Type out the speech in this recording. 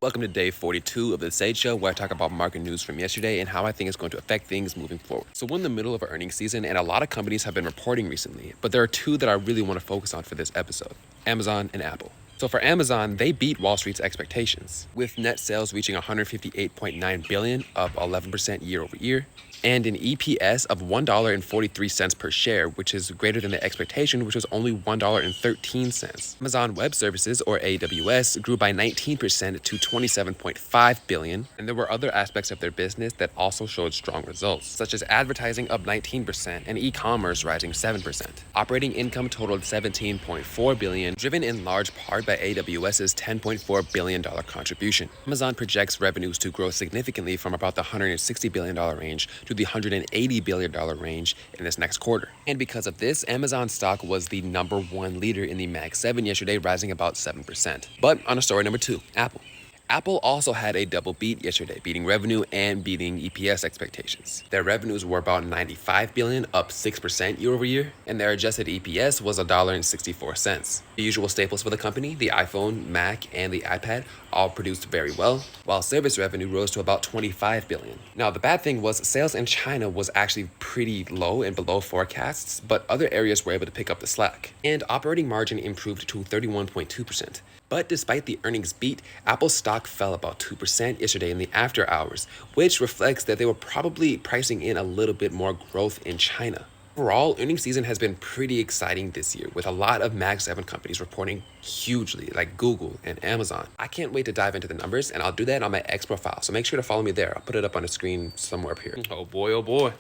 Welcome to day 42 of the Sage Show, where I talk about market news from yesterday and how I think it's going to affect things moving forward. So we're in the middle of our earnings season, and a lot of companies have been reporting recently, but there are two that I really want to focus on for this episode: Amazon and Apple. So for Amazon, they beat Wall Street's expectations, with net sales reaching $158.9 billion, up 11% year over year, and an EPS of $1.43 per share, which is greater than the expectation, which was only $1.13. Amazon Web Services, or AWS, grew by 19% to $27.5 billion, and there were other aspects of their business that also showed strong results, such as advertising up 19% and e-commerce rising 7%. Operating income totaled $17.4 billion, driven in large part by AWS's $10.4 billion contribution. Amazon projects revenues to grow significantly from about the $160 billion range to the $180 billion range in this next quarter. And because of this, Amazon stock was the #1 leader in the Mag 7 yesterday, rising about 7%. But on to story number 2, Apple. Apple also had a double beat yesterday, beating revenue and beating EPS expectations. Their revenues were about $95 billion, up 6% year over year, and their adjusted EPS was $1.64. The usual staples for the company, the iPhone, Mac, and the iPad, all produced very well, while service revenue rose to about $25 billion. Now, the bad thing was sales in China was actually pretty low and below forecasts, but other areas were able to pick up the slack. And operating margin improved to 31.2%. But despite the earnings beat, Apple's stock fell about 2% yesterday in the after hours, which reflects that they were probably pricing in a little bit more growth in China. Overall, earnings season has been pretty exciting this year, with a lot of Mag 7 companies reporting hugely, like Google and Amazon. I can't wait to dive into the numbers, and I'll do that on my X profile, so make sure to follow me there. I'll put it up on the screen somewhere up here. Oh boy, oh boy.